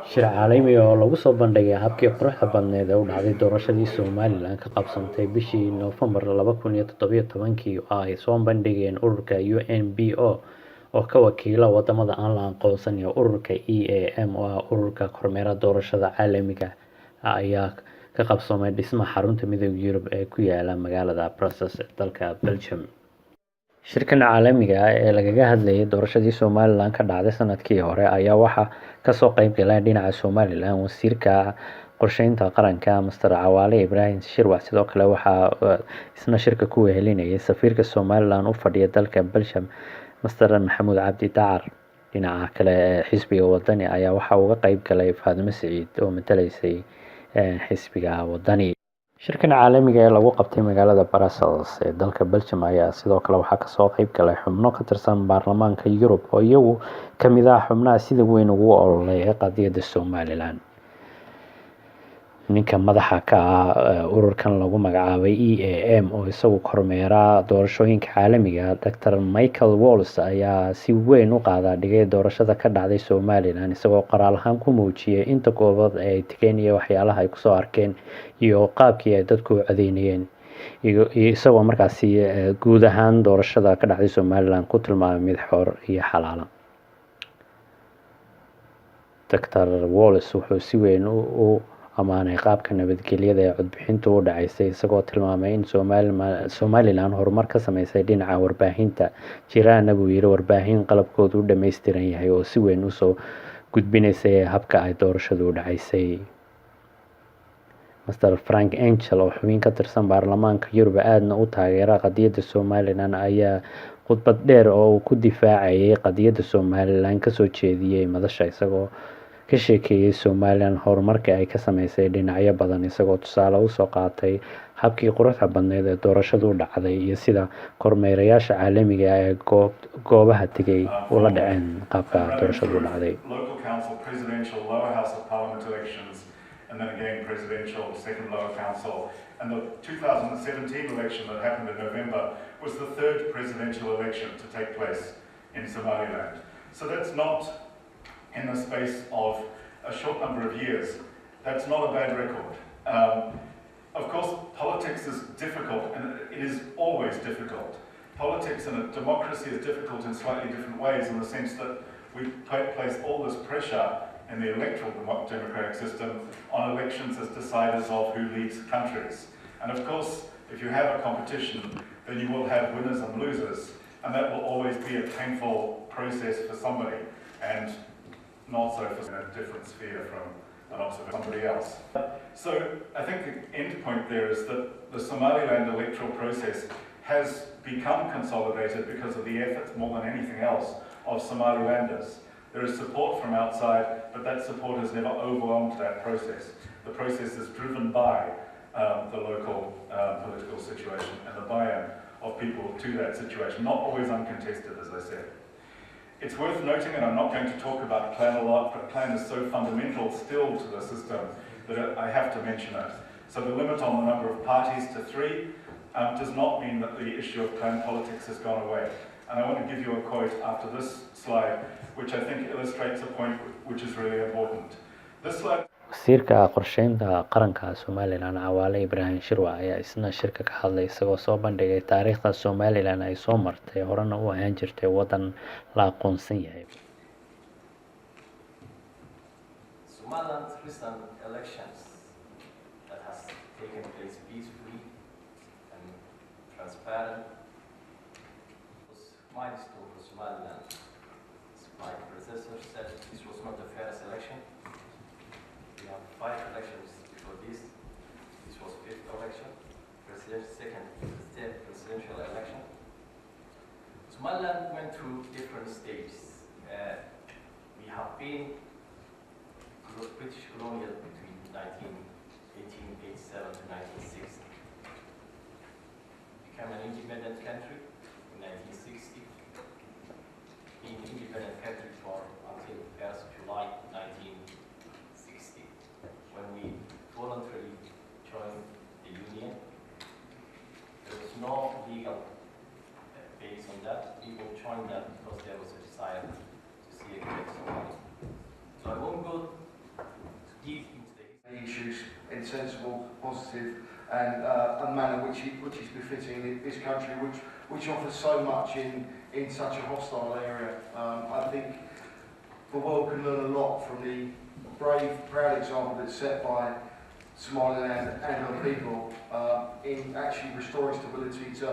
shir caalami ah oo lagu soo bandhigay habkii quruxda badneed ee u dhacday doorashadii Somalilan ka qabsantay bishii Noofambar 2017 oo ay soo bandhigeen ururka UNBO oo ka wakiila wadamada aan la aqoonsan iyo ururka EAM oo ah ururka kormeera doorashada caalamiga ah ayaa ka qabsoomay dhismaha xarunta midowga Yurub ee ku yaala magaalada Brussels ee dalka Belgium. Shirkan caalamiga ah ee lagaga hadlayay doorashadii Somalilan ka dhacday sanadkii hore ayaa waxaa kasoo qayb galay dhinaca Somalilan wasiirka qorsheynta qaranka Mr. Cawaale Ibrahim Shirwac. Sidoo kale waxaa isna shirka ku wehelinayay safiirka Somalilan u fadhiya dalka Belgium Mr. Maxamuud Cabdi Dacar. Dhinaca kale xisbiga wadani ayaa waxaa uga qayb galay Faadimo Siciid oo matalaysay xisbiga wadani. Shirkan caalamiga ee lagu qabtay magaalada Brussels ee dalka Belgium ayaa sidoo kale waxaa kasoo qayb galay xubno ka tirsan baarlamaanka Yurub oo iyagu ka mid ah xubnaha sida weyn ugu ololeeya qadiyadda Somalilan. Ninka madaxa ka ah ururkan lagu magacaabay EAM oo isagu kormeera doorashooyinka caalamiga ah Dr. Michael Walls ayaa si weyn u qaada dhigay doorashada ka dhacday Somalilan isagoo qoraal ahaan ku muujiyay inta goobood ay tageen iyo waxyaalaha ay kusoo arkeen iyo qaabkii ay dadku u codeynayeen isagoo markaasi guud ahaan doorashada ka dhacday Somalilan ku tilmaamay mid xor iyo xalaal ah. Dr. Walls wuxuu si weyn u amaanay qaabka nabadgelyada ee codbixintu u dhacaysay isagoo tilmaamay in Somalilan horumar ka sameysay dhinaca warbaahinta jiraana buu yiri warbaahin qalabkoodu u dhameystiran yahay oo si weyn usoo gudbinaysay habka ay doorashadu u dhacaysay. Mr. Frank Engel oo xubin ka tirsan baarlamaanka Yurub aadna u taageera qadiyadda Somalilan ayaa khudbad dheer oo uu ku difaacayay qadiyadda Somalilan kasoo jeediyay madasha isagoo ka sheekeeyay Somalilan horumarka ay ka sameysay dhinacyo badan isagoo tusaale u soo qaatay habkii quruxda badneed ee doorashadu u dhacday iyo sida kormeerayaasha caalamiga ah ee goobaha tegay ula dhaceen qaabka doorashadu u dhacday. And then again presidential, second lower council. And the 2017 election that happened in November was the third presidential election to take place in Somaliland. So that's not in the space of a short number of years. That's not a bad record. Of course, politics is difficult, and it is always difficult. Politics in a democracy is difficult in slightly different ways, in the sense that we place all this pressure in the electoral democratic system on elections as deciders of who leads countries. And of course, if you have a competition, then you will have winners and losers, and that will always be a painful process for somebody, and not so for a different sphere from an observer somebody else. So I think the end point there is that the Somaliland electoral process has become consolidated because of the efforts more than anything else of Somalilanders. There is support from outside, but that support has never overwhelmed that process. The process is driven by the local political situation and the buy-in of people to that situation, not always uncontested, as I said. It's worth noting, and I'm not going to talk about clan a lot, but clan is so fundamental still to the system that I have to mention it. So the limit on the number of parties to 3 does not mean that the issue of clan politics has gone away. And I want to give you a quote after this slide, which I think illustrates a point which is really important. This slide. Wasiirka qorsheynta qaranka Somalilan Cawaale Ibrahim Shirwac ayaa isna shirka ka hadlay isagoo soo bandhigay taariikhda Somalilan ay soo martay horena u ahaan jirtay wadan la aqoonsan yahay. Somaliland's recent elections that has taken place peacefully and transparent was milestone for Somaliland. My predecessor said this was not the fairest election. We have 5 elections before this. This was 5th election, second presidential election. Somaliland went through different stages. We have been British colonial between 1887 to 1960. Became an independent country in 1960. Being an independent country for until 1st July 1960, when we voluntarily joined the Union. There was no legal base on that. People joined that because there was a desire to see a great Somalia. So I won't go sensible, positive, and a manner which is befitting this country, which offers so much in such a hostile area. I think the world can learn a lot from the brave, proud example that's set by Somaliland and her people in actually restoring stability to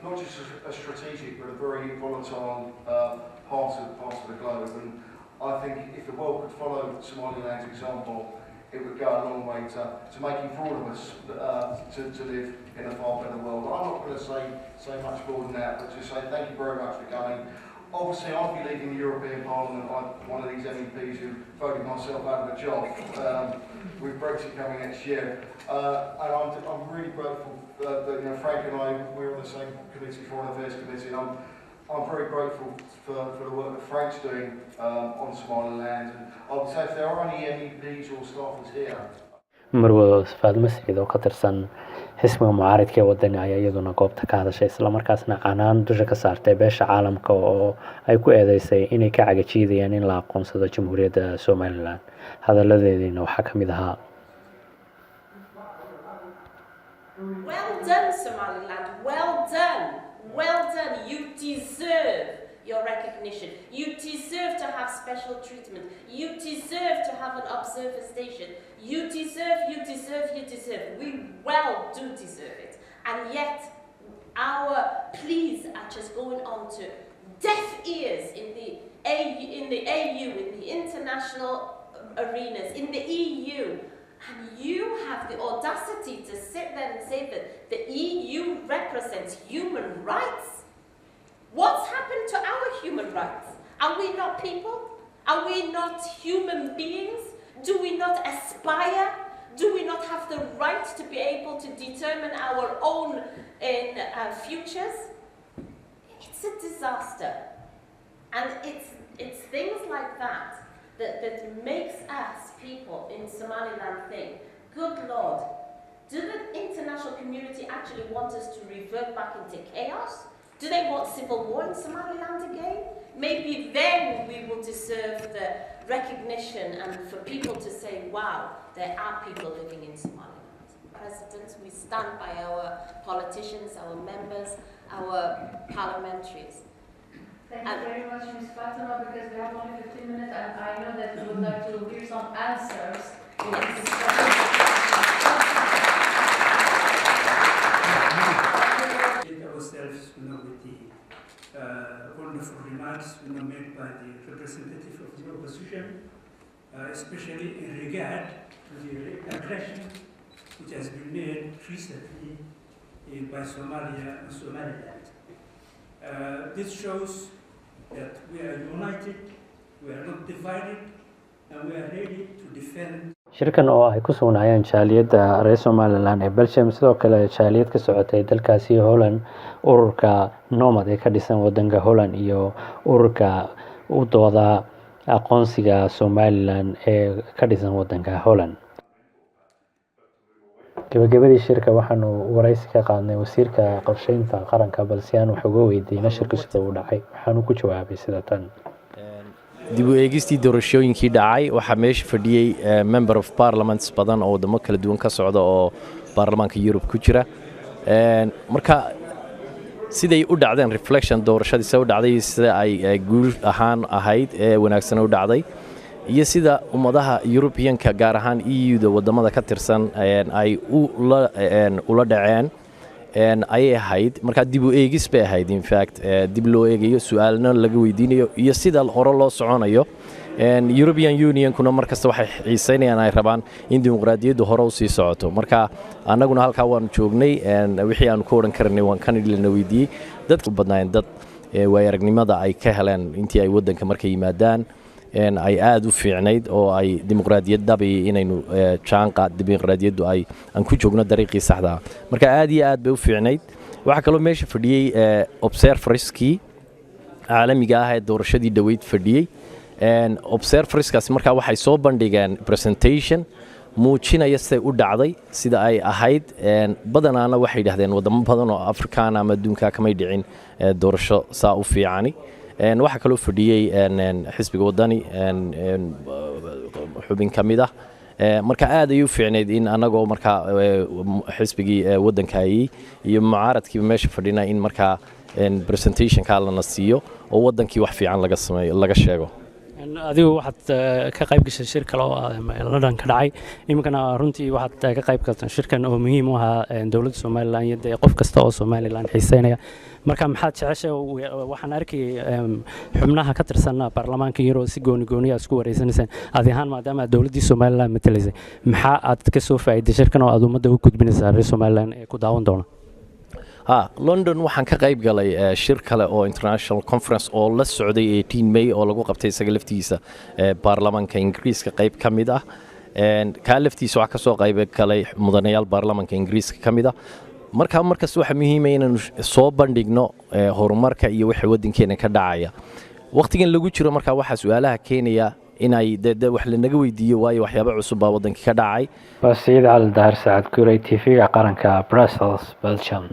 not just a strategic but a very volatile part of the globe. And I think if the world could follow Somaliland's example, it would go a long way to making for all of us to live in a far better world. I'm not going to say much more than that, but just say thank you very much for coming. Obviously, I'll be leaving the European Parliament. I'm one of these MEPs who voted myself out of a job with Brexit coming next year. And I'm really grateful that Frank and I, we're on the same committee, Foreign Affairs Committee, and I'm very grateful for the work that Frank's doing on Somaliland. And I would say if there are any MEPs or staffers here, marwada Faadimo Saciid oo ka tirsan xisbiga mucaaradka ee wadani ayaa iyaduna goobta ka hadashay isla markaasna canaan dusha ka saartay beesha caalamka oo ay ku eedeysay inay ka cagajiidayaan in la aqoonsado Jamhuuriyadda Somaliland. Hadaladeedina waxaa ka mid ahaa Well done, Somaliland. Well done. Well done. You deserve your recognition. You deserve to have special treatment. You deserve to have an observer station. You deserve. We do deserve it. And yet, our pleas are just going on to deaf ears in the AU, in the international arenas, in the EU. And you have the audacity to sit there and say that the EU represents human rights? What's happened to our human rights? Are we not people? Are we not human beings? Do we not aspire? Do we not have the right to be able to determine our own futures? It's a disaster. And it's things like that makes us people in Somaliland think, good Lord, do the international community actually want us to revert back into chaos? Do they want civil war in Somaliland again? Maybe then we will deserve the recognition and for people to say, wow, there are people living in Somaliland. Presidents, we stand by our politicians, our members, our parliamentaries. Thank you very much, Ms. Fatima, because we have only 15 minutes and I know that you would like to hear some answers. Ourselves, with the wonderful remarks, made by the representative of the opposition, especially in regard to the aggression which has been made recently by Somalia and Somaliland. This shows that we are united, we are not divided, and we are ready to defend. shirkan oo ay ku sugnaayeen jaaliyadda reer Somaliland ee Belgium sidoo kale jaaliyad ka socotay dalkaasi Holland, ururka Nomad ee ka dhisan wadanka Holland iyo ururka u dooda aqoonsiga Somaliland ee ka dhisan wadanka Holland. gabagabadii shirka waxaanu waraysi ka qaadnay wasiirka qorsheynta qaranka balse aan wax uga weydiinay shirka sida uu dhacay waxaanu ku jawaabay sida tan. dib u eegistii doorashooyinkii dhacay waxaa meesha fadhiyay member of parliaments badan oo wadamo kala duwan ka socda oo baarlamaanka Europe ku jira marka siday u dhacdeen reflection doorashadii soo dhacday sida ay guul ahaan ahayd ee wanaagsan u dhacday iyo sida ummadaha European-ka gaar ahaan EU-da wadamada ka tirsan ay ula dhaceen ay ahayd marka dib u eegis bay ahayd in fact dib loo eegayo su'aalna laga weydiinayo iyo sida hore loo soconayo European Union-kuna markasta waxay xiisaynayaan ay rabaan in dimuqraadiyaddu hore u sii socoto marka annaguna halka waan joognay wixii aan ku oran karnay waan kan ilaa weydiiyay dadka badnaayeen dad way aragnimada ay ka heleen intii ay wadanka markay yimaadaan ay aad u fiicnayd oo ay dimuqraadiyadda inaynu jaanqa dimuqraadiyaddu ay aan ku joogno dariiqii saxda marka aad iyo aad bay u fiicnayd waxa kale oo meesha fadhiyay observerskii caalamiga ah ee doorashadii dhaweyd fadhiyay observerskaas marka waxay soo bandhigeen presentation muujinaya sida u dhacday sida ay ahayd badanaana waxay yiraahdeen wadamo badan oo Afrikaan ama adduunka kamay dhicin doorasho saa u fiicani waxa kale oo fadhiyay xisbiga wadani xubin kamid ah marka aad ay u fiicneyd in anagoo markaa xisbigii waddankaayey iyo mucaaradkiiba meesha fadhina in markaa presentationka lana siiyo oo waddankii wax fiican laga sameeyo laga sheego. adigu waxaad ka qayb gashay shir kale oo London ka dhacay iminkana runtii waxaad ka qayb gashay shirkan oo muhiim u ah dawladda Soomaaliland iyo qof kasta oo Soomaaliland xiiseynaya marka maxaad jeceshay waxaan arkay xubnaha ka tirsan baarlamaanka Yurub si gooni isku wareysanaysan ahaan maadaama dawladda Soomaaliland matalaysay maxaa aad ka soo faa'iiday shirkan oo aad ummadda u gudbinaysaa reer Soomaaliland ee ku daawan doona London waxaan ka qayb galay shir kale oo international conference oo la socday 18 May oo lagu qabtay isaga laftiisa baarlamaanka Ingiriiska qayb ka mid ah ka laftiisa waxa ka soo qayb galay mudanayaal baarlamaanka Ingiriiska ka mid ah markaas waxa muhiim ah inaan soo bandhigno horumarka iyo waxa waddankeena ka dhacaya waqtigan lagu jiro marka waxa su'aalaha keenaya inay wax la naga weydiiyo waayo waxyaabo cusub baa waddanka ka dhacay Saciid Cali Daahir Saacad Kuray TV-ga qaranka Brussels Belgium